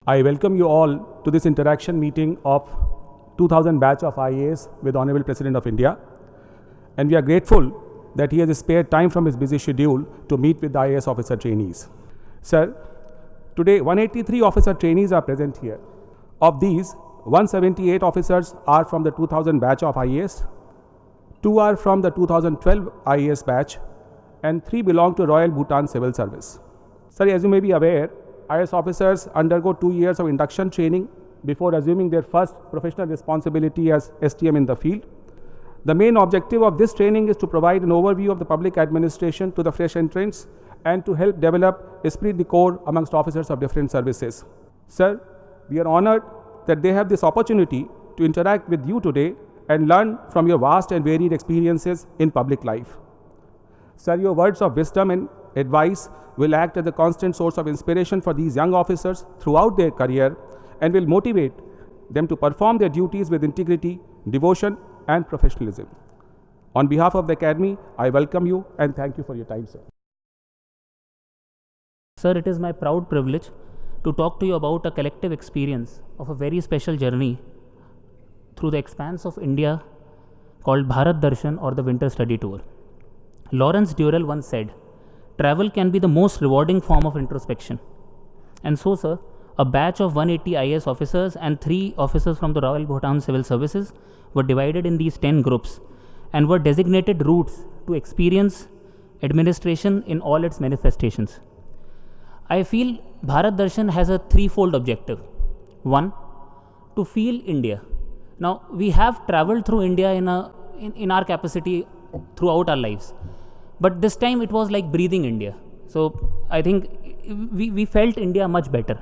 I welcome you all to this interaction meeting of 2000 batch of IAS with Honorable President of India. And we are grateful that he has spared time from his busy schedule to meet with the IAS officer trainees. Sir, today 183 officer trainees are present here. Of these, 178 officers are from the 2000 batch of IAS, 2 are from the 2012 IAS batch, and 3 belong to Royal Bhutan Civil Service. Sir, as you may be aware, IAS officers undergo 2 years of induction training before assuming their first professional responsibility as STM in the field. The main objective of this training is to provide an overview of the public administration to the fresh entrants and to help develop esprit de corps amongst officers of different services. Sir, we are honored that they have this opportunity to interact with you today and learn from your vast and varied experiences in public life. Sir, your words of wisdom and advice will act as a constant source of inspiration for these young officers throughout their career and will motivate them to perform their duties with integrity, devotion, and professionalism. On behalf of the Academy, I welcome you and thank you for your time, sir. Sir, it is my proud privilege to talk to you about a collective experience of a very special journey through the expanse of India called Bharat Darshan or the Winter Study Tour. Lawrence Durrell once said, "Travel can be the most rewarding form of introspection." And so, sir, a batch of 180 IAS officers and 3 officers from the Royal Bhutan Civil Services were divided in these 10 groups and were designated routes to experience administration in all its manifestations. I feel Bharat Darshan has a threefold objective. 1, to feel India. Now, we have traveled through India in our capacity throughout our lives, but this time it was like breathing India. So I think we felt India much better.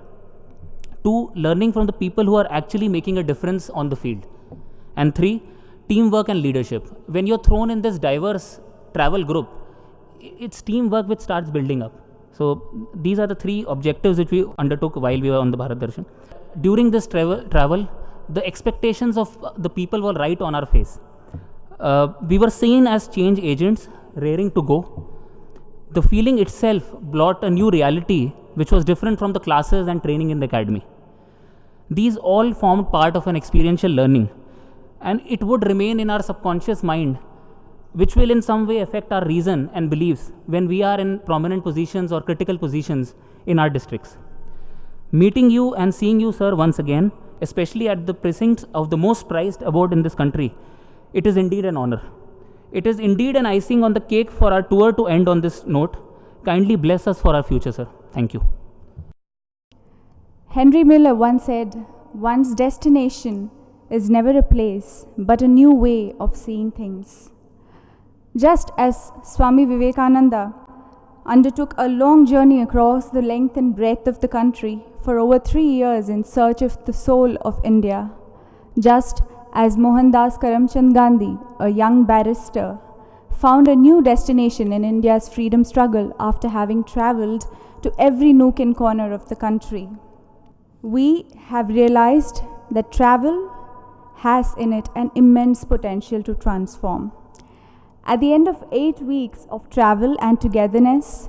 2, learning from the people who are actually making a difference on the field. And 3, teamwork and leadership. When you're thrown in this diverse travel group, it's teamwork which starts building up. So these are the 3 objectives which we undertook while we were on the Bharat Darshan. During this travel, the expectations of the people were right on our face. We were seen as change agents, raring to go. The feeling itself brought a new reality which was different from the classes and training in the academy. These all formed part of an experiential learning, and it would remain in our subconscious mind, which will in some way affect our reason and beliefs when we are in prominent positions or critical positions in our districts. Meeting you and seeing you, sir, once again, especially at the precincts of the most prized abode in this country, it is indeed an honor. It is indeed an icing on the cake for our tour to end on this note. Kindly bless us for our future, sir. Thank you. Henry Miller once said, "One's destination is never a place, but a new way of seeing things." Just as Swami Vivekananda undertook a long journey across the length and breadth of the country for over 3 years in search of the soul of India, just as Mohandas Karamchand Gandhi, a young barrister, found a new destination in India's freedom struggle after having travelled to every nook and corner of the country. We have realized that travel has in it an immense potential to transform. At the end of 8 weeks of travel and togetherness,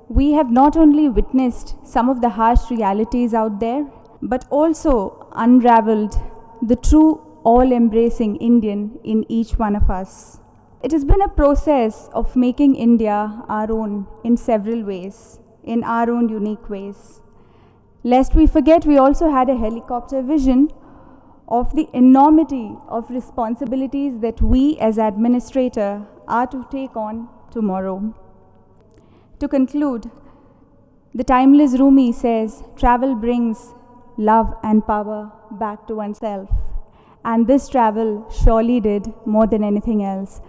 we have not only witnessed some of the harsh realities out there, but also unraveled the true all-embracing Indian in each one of us. It has been a process of making India our own in several ways, in our own unique ways. Lest we forget, we also had a helicopter vision of the enormity of responsibilities that we as administrator are to take on tomorrow. To conclude, the timeless Rumi says, travel brings love and power back to oneself. And this travel surely did more than anything else.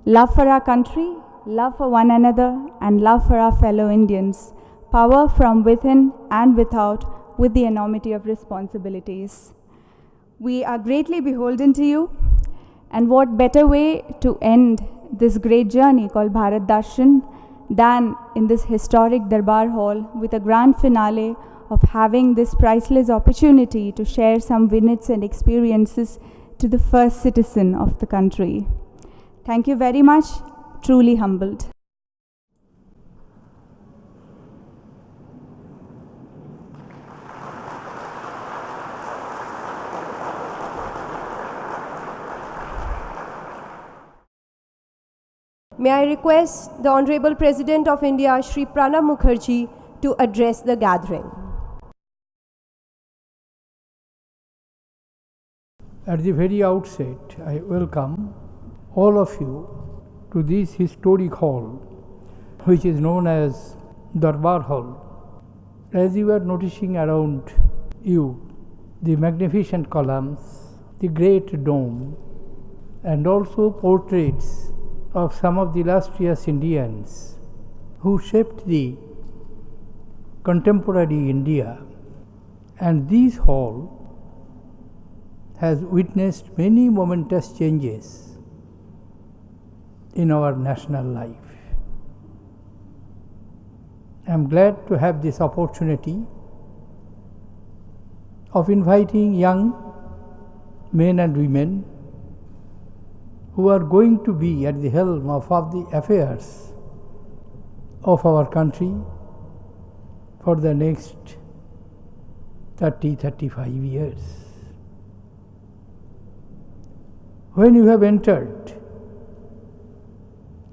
Love for our country, love for one another, and love for our fellow Indians. Power from within and without, with the enormity of responsibilities. We are greatly beholden to you, and what better way to end this great journey called Bharat Darshan than in this historic Darbar Hall with a grand finale of having this priceless opportunity to share some vignettes and experiences to the first citizen of the country. Thank you very much. Truly humbled. May I request the Honorable President of India, Shri Pranab Mukherjee, to address the gathering. At the very outset, I welcome all of you to this historic hall, which is known as Darbar Hall. As you are noticing around you, the magnificent columns, the great dome, and also portraits of some of the illustrious Indians who shaped the contemporary India. And this hall has witnessed many momentous changes in our national life. I am glad to have this opportunity of inviting young men and women who are going to be at the helm of the affairs of our country for the next 30-35 years. When you have entered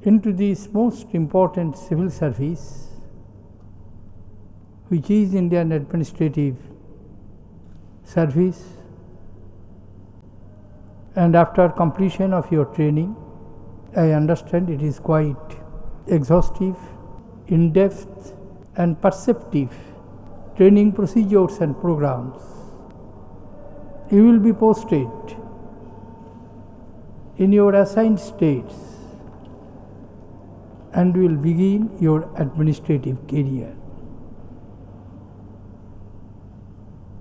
into this most important civil service, which is Indian Administrative Service, and after completion of your training, I understand it is quite exhaustive, in-depth and perceptive training procedures and programs. You will be posted in your assigned states and will begin your administrative career.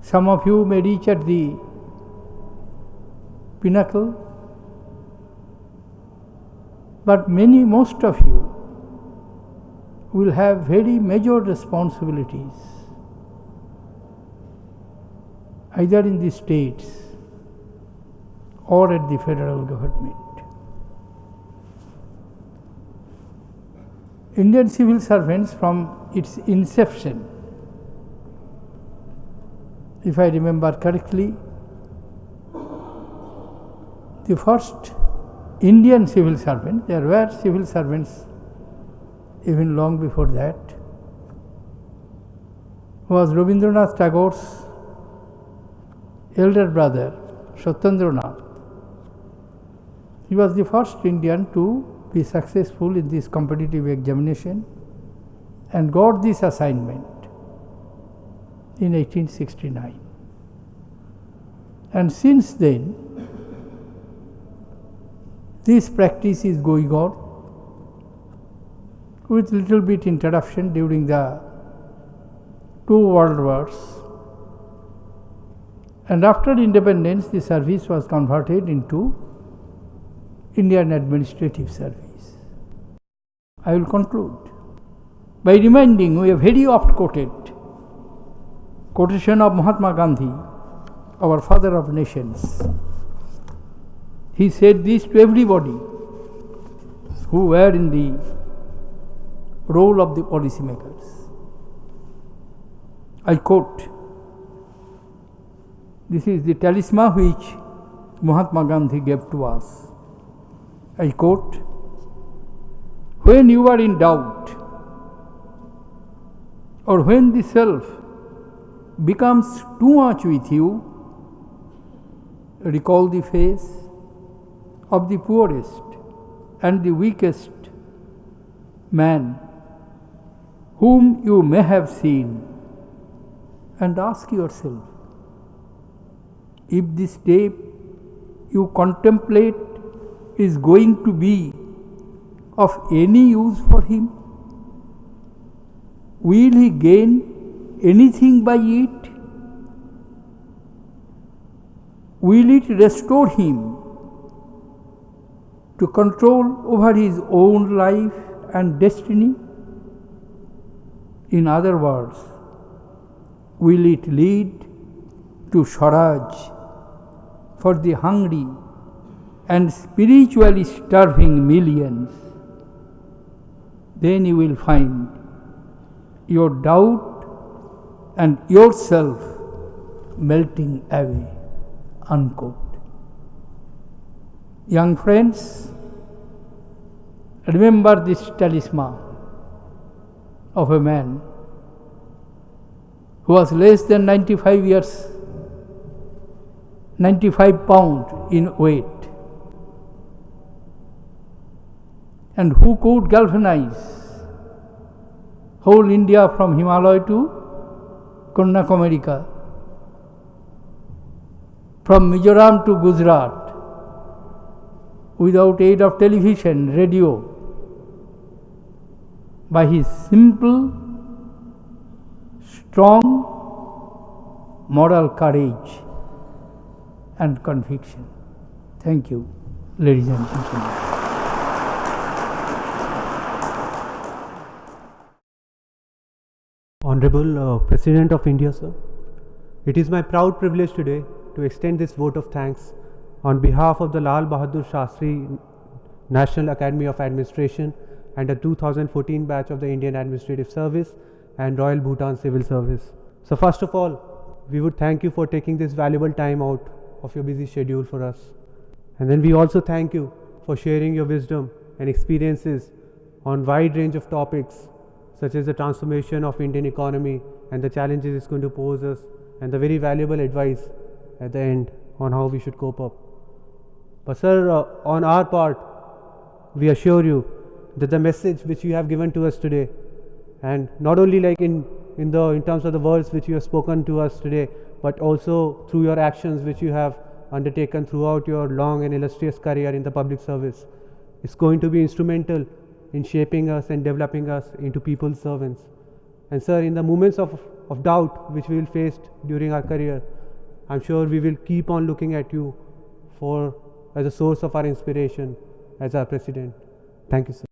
Some of you may reach at the pinnacle, but most of you will have very major responsibilities, either in the states or at the federal government. Indian civil servants from its inception, if I remember correctly, the first Indian civil servant, there were civil servants even long before that, was Rabindranath Tagore's elder brother, Satyendranath. He was the first Indian to be successful in this competitive examination and got this assignment in 1869. And since then, this practice is going on with little bit interruption during the 2 world wars. And after independence, the service was converted into Indian Administrative Service. I will conclude by reminding you a very oft quoted quotation of Mahatma Gandhi, our father of nations. He said this to everybody who were in the role of the policymakers. I quote, this is the talisman which Mahatma Gandhi gave to us. I quote, when you are in doubt or when the self becomes too much with you, recall the face of the poorest and the weakest man whom you may have seen and ask yourself, if this step you contemplate is going to be of any use for him, will he gain anything by it? Will it restore him to control over his own life and destiny? In other words, will it lead to Swaraj for the hungry and spiritually starving millions? Then you will find your doubt and yourself melting away. Unquote. Young friends, remember this talisman of a man who was less than 95 years, 95 pounds in weight, and who could galvanize whole India from Himalaya to Kanyakumari, from Mizoram to Gujarat, without aid of television, radio, by his simple, strong moral courage and conviction. Thank you, ladies and gentlemen. Honorable President of India, sir, it is my proud privilege today to extend this vote of thanks on behalf of the Lal Bahadur Shastri National Academy of Administration and the 2014 batch of the Indian Administrative Service and Royal Bhutan Civil Service. So first of all, we would thank you for taking this valuable time out of your busy schedule for us. And then we also thank you for sharing your wisdom and experiences on wide range of topics such as the transformation of Indian economy and the challenges it's going to pose us, and the very valuable advice at the end on how we should cope up. But sir, on our part, we assure you that the message which you have given to us today, and not only like in terms of the words which you have spoken to us today, but also through your actions which you have undertaken throughout your long and illustrious career in the public service, is going to be instrumental in shaping us and developing us into people's servants. And sir, in the moments of doubt which we will face during our career, I'm sure we will keep on looking at you as a source of our inspiration as our president. Thank you, sir.